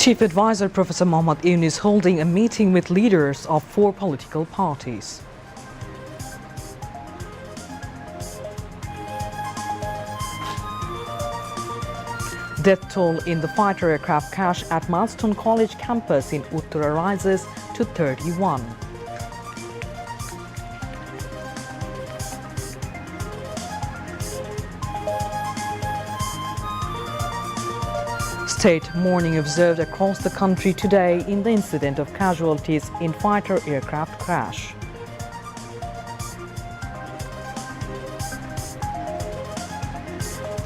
Chief Advisor Professor Mohammad Yunus holding a meeting with leaders of 4 political parties. Death toll in the fighter aircraft crash at Milestone College campus in Uttara rises to 31. State mourning observed across the country today in the incident of casualties in fighter aircraft crash.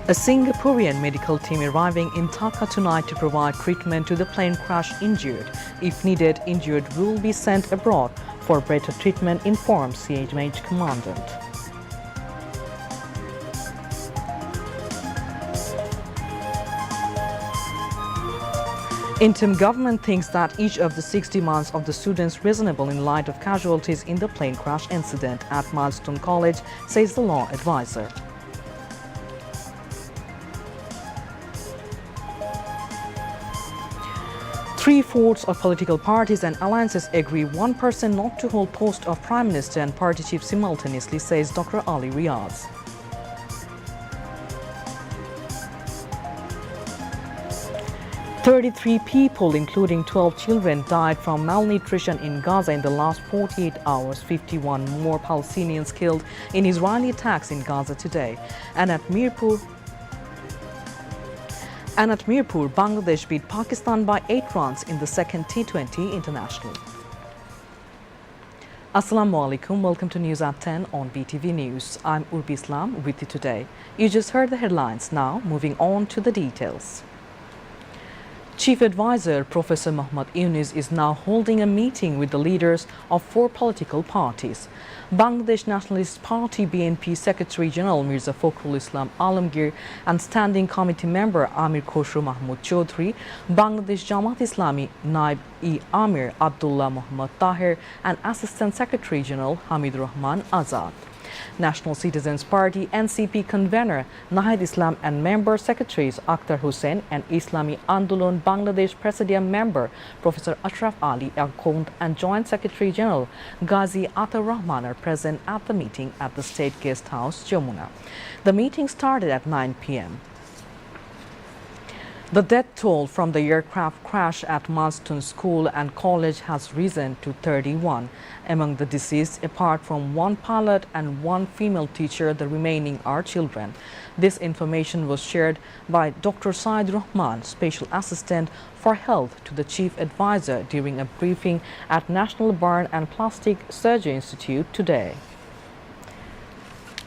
A Singaporean medical team arriving in Dhaka tonight to provide treatment to the plane crash injured. If needed, injured will be sent abroad for better treatment, informed CMH Commandant. Interim government thinks that each of the 60 months of the students reasonable in light of casualties in the plane crash incident at Milestone College, says the law advisor. Three-fourths of political parties and alliances agree one person not to hold post of Prime Minister and party chief simultaneously, says Dr. Ali Riaz. "33 people, including 12 children, died from malnutrition in Gaza in the last 48 hours. 51 more Palestinians killed in Israeli attacks in Gaza today. And at Mirpur, Bangladesh beat Pakistan by 8 runs in the second T20 international." Assalamu alaikum. Welcome to News at 10 on BTV News. I'm Urbi Islam with you today. You just heard the headlines. Now, moving on to the details. Chief Advisor Professor Mohammad Yunus is now holding a meeting with the leaders of 4 political parties. Bangladesh Nationalist Party BNP Secretary General Mirza Fakhrul Islam Alamgir and Standing Committee member Amir Khosrow Mahmood Chaudhry, Bangladesh Jamaat Islami Naib-e-Amir Abdullah Muhammad Tahir and Assistant Secretary General Hamid Rahman Azad. National Citizens Party NCP convener Nahid Islam and member secretaries Akhtar Hussain and Islami Andolon Bangladesh Presidium member Professor Ashraf Ali Akhund and Joint Secretary General Ghazi Atar Rahman are present at the meeting at the State Guest House, Jamuna. The meeting started at 9 p.m. The death toll from the aircraft crash at Milestone School and College has risen to 31. Among the deceased, apart from 1 pilot and 1 female teacher, the remaining are children. This information was shared by Dr. Said Rahman, Special Assistant for Health to the Chief Advisor during a briefing at National Burn and Plastic Surgery Institute today.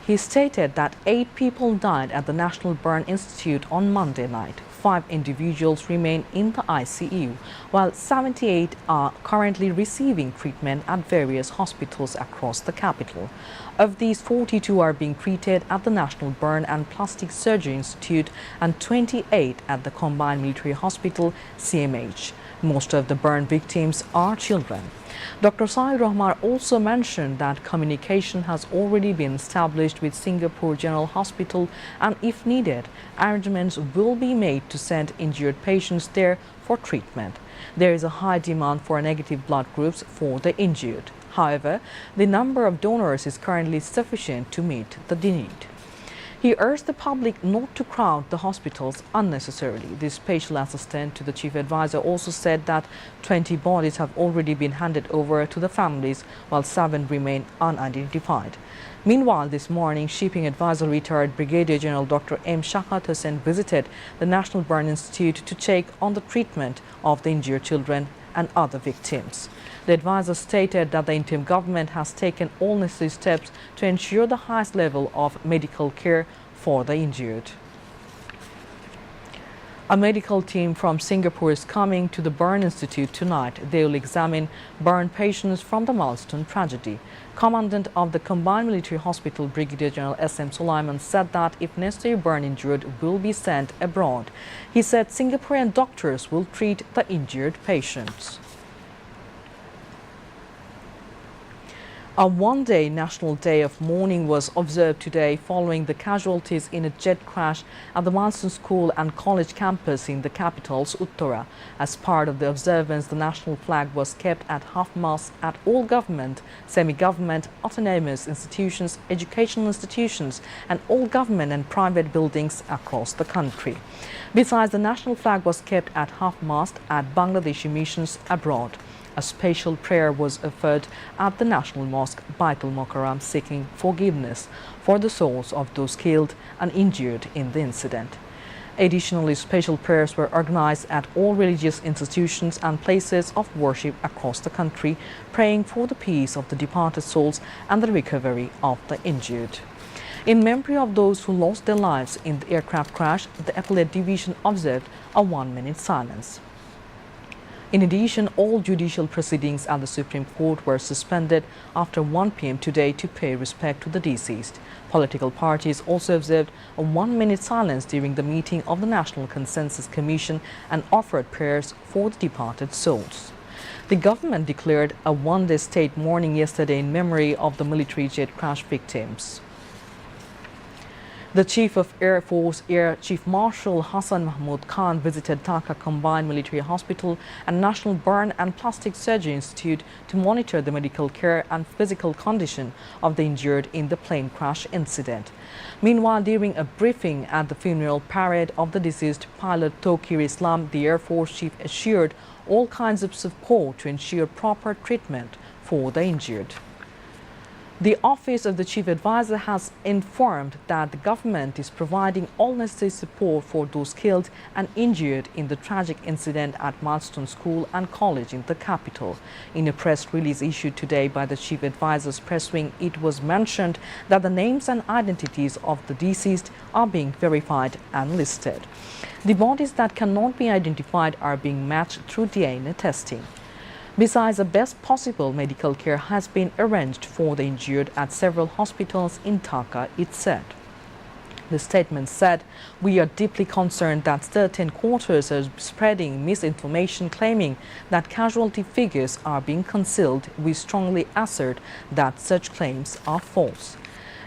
He stated that 8 people died at the National Burn Institute on Monday night. 5 individuals remain in the ICU, while 78 are currently receiving treatment at various hospitals across the capital. Of these, 42 are being treated at the National Burn and Plastic Surgery Institute and 28 at the Combined Military Hospital, CMH. Most of the burn victims are children. Dr. Said Rahman also mentioned that communication has already been established with Singapore General Hospital and if needed, arrangements will be made to send injured patients there for treatment. There is a high demand for negative blood groups for the injured. However, the number of donors is currently sufficient to meet the need. He urged the public not to crowd the hospitals unnecessarily. The special assistant to the chief advisor also said that 20 bodies have already been handed over to the families, while 7 remain unidentified. Meanwhile, this morning, Shipping Advisor retired Brigadier General Dr. M. Shakat Hussain visited the National Burn Institute to check on the treatment of the injured children and other victims. The advisor stated that the interim government has taken all necessary steps to ensure the highest level of medical care for the injured. A medical team from Singapore is coming to the Burn Institute tonight. They will examine burn patients from the Milestone tragedy. Commandant of the Combined Military Hospital, Brigadier General S.M. Sulaiman, said that if necessary, burn injured will be sent abroad. He said Singaporean doctors will treat the injured patients. A one-day national day of mourning was observed today following the casualties in a jet crash at the Milestone School and College campus in the capital's Uttara. As part of the observance, the national flag was kept at half-mast at all government, semi-government, autonomous institutions, educational institutions and all government and private buildings across the country. Besides, the national flag was kept at half-mast at Bangladeshi missions abroad. A special prayer was offered at the National Mosque Baitul Mokarram seeking forgiveness for the souls of those killed and injured in the incident. Additionally, special prayers were organized at all religious institutions and places of worship across the country, praying for the peace of the departed souls and the recovery of the injured. In memory of those who lost their lives in the aircraft crash, the Appellate Division observed a 1-minute silence. In addition, all judicial proceedings at the Supreme Court were suspended after 1 p.m. today to pay respect to the deceased. Political parties also observed a 1-minute silence during the meeting of the National Consensus Commission and offered prayers for the departed souls. The government declared a one-day state mourning yesterday in memory of the military jet crash victims. The Chief of Air Force Air Chief Marshal Hassan Mahmood Khan visited Dhaka Combined Military Hospital and National Burn and Plastic Surgery Institute to monitor the medical care and physical condition of the injured in the plane crash incident. Meanwhile, during a briefing at the funeral parade of the deceased pilot Tawqir Islam, the Air Force Chief assured all kinds of support to ensure proper treatment for the injured. The Office of the Chief Advisor has informed that the government is providing all necessary support for those killed and injured in the tragic incident at Milestone School and College in the capital. In a press release issued today by the Chief Advisor's press wing, it was mentioned that the names and identities of the deceased are being verified and listed. The bodies that cannot be identified are being matched through DNA testing. Besides, the best possible medical care has been arranged for the injured at several hospitals in Dhaka, it said. The statement said, "We are deeply concerned that certain quarters are spreading misinformation claiming that casualty figures are being concealed. We strongly assert that such claims are false."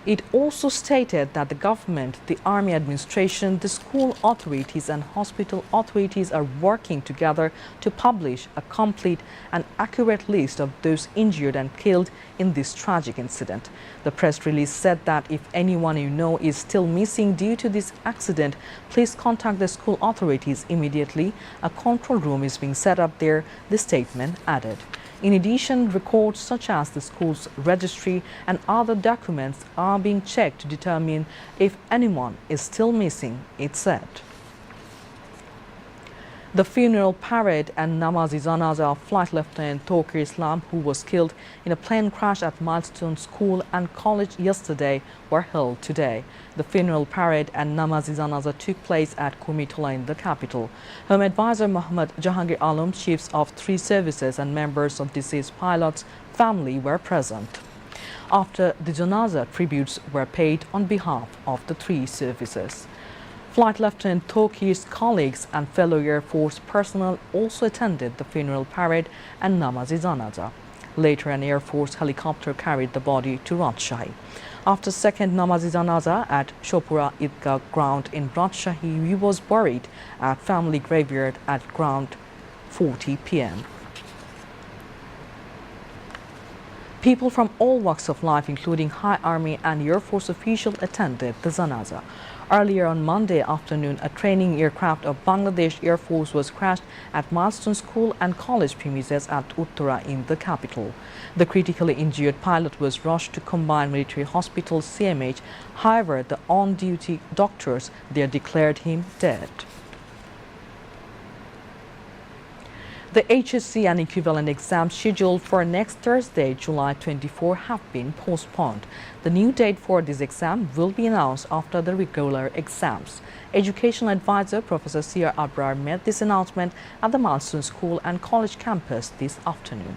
It also stated that the government, the army administration, the school authorities and hospital authorities are working together to publish a complete and accurate list of those injured and killed in this tragic incident. The press release said that if anyone you know is still missing due to this accident, please contact the school authorities immediately. A control room is being set up there, the statement added. In addition, records such as the school's registry and other documents are being checked to determine if anyone is still missing, it said. The funeral parade and namaz-e-janaza of Flight Lieutenant Tawqir Islam, who was killed in a plane crash at Milestone School and College yesterday, were held today. The funeral parade and namaz-e-janaza took place at Kumitola in the capital. Home Advisor Muhammad Jahangir Alam, chiefs of 3 services and members of deceased pilots' family were present. After the janaza, tributes were paid on behalf of the 3 services. Flight Lieutenant Tawqir's colleagues and fellow Air Force personnel also attended the funeral parade and namaz-e-janaza. Later, an Air Force helicopter carried the body to Rajshahi. After second namaz-e-janaza at Shopura Idgah ground in Rajshahi, he was buried at family graveyard at ground 40 p.m. People from all walks of life, including High Army and Air Force officials, attended the janaza. Earlier on Monday afternoon, a training aircraft of Bangladesh Air Force was crashed at Milestone School and College premises at Uttara in the capital. The critically injured pilot was rushed to Combined Military Hospital CMH. However, the on-duty doctors there declared him dead. The HSC and equivalent exams scheduled for next Thursday, July 24, have been postponed. The new date for this exam will be announced after the regular exams. Educational advisor Professor Sir Abrar made this announcement at the Milestone School and College campus this afternoon.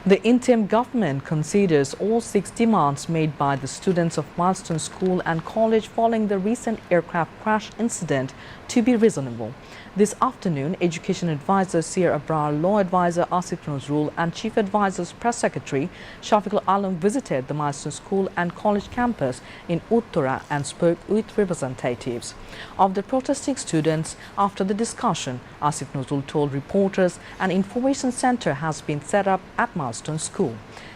The interim government considers all 6 demands made by the students of Milestone School and College following the recent aircraft crash incident to be reasonable. This afternoon, Education Advisor Sir Abrar, Law Advisor Asif Nazrul and Chief Advisor's Press Secretary Shafiqul Alam visited the Milestone School and College campus in Uttara and spoke with representatives of the protesting students. After the discussion, Asif Nazrul told reporters an information center has been set up at Milestone School.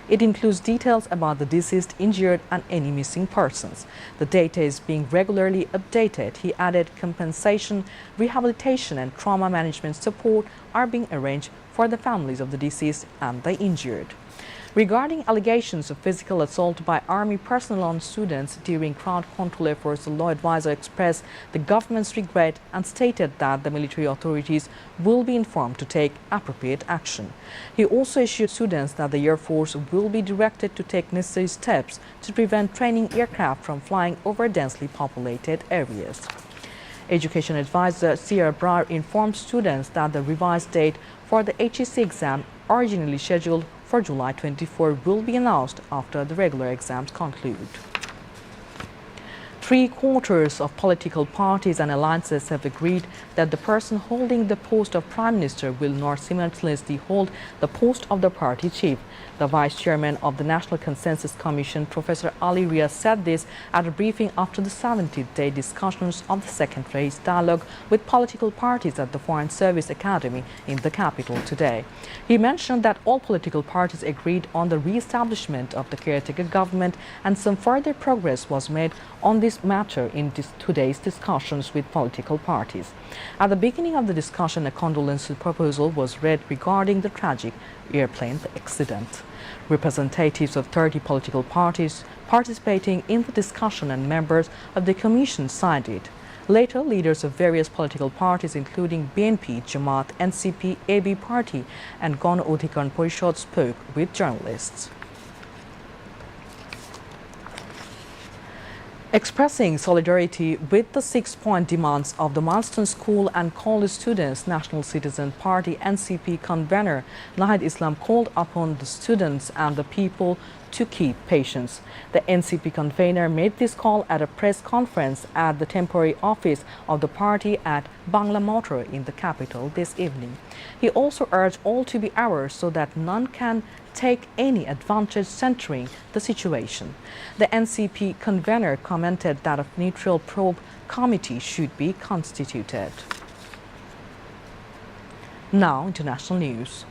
It includes details about the deceased, injured and any missing persons. The data is being regularly updated. He added compensation, rehabilitation and trauma management support are being arranged for the families of the deceased and the injured. Regarding allegations of physical assault by Army personnel on students during crowd control efforts, the law advisor expressed the government's regret and stated that the military authorities will be informed to take appropriate action. He also assured students that the Air Force will be directed to take necessary steps to prevent training aircraft from flying over densely populated areas. Education Advisor Sir Abrar informed students that the revised date for the HEC exam, originally scheduled for July 24, will be announced after the regular exams conclude. 3/4 of political parties and alliances have agreed that the person holding the post of Prime Minister will not simultaneously hold the post of the party chief. The Vice Chairman of the National Consensus Commission, Professor Ali Riaz, said this at a briefing after the 70th-day discussions of the second phase dialogue with political parties at the Foreign Service Academy in the capital today. He mentioned that all political parties agreed on the re-establishment of the caretaker government and some further progress was made on this matter in today's discussions with political parties. At the beginning of the discussion, a condolence proposal was read regarding the tragic airplane accident. Representatives of 30 political parties participating in the discussion and members of the commission signed it. Later, leaders of various political parties including BNP, Jamaat, NCP, AB Party and Gon Odhikaran Parishad spoke with journalists. Expressing solidarity with the 6-point demands of the Milestone School and College students, National Citizen Party NCP convener Nahid Islam called upon the students and the people to keep patience. The NCP convener made this call at a press conference at the temporary office of the party at Bangla Motor in the capital this evening. He also urged all to be aware so that none can take any advantage centering the situation. The NCP convener commented that a neutral probe committee should be constituted. Now, international news.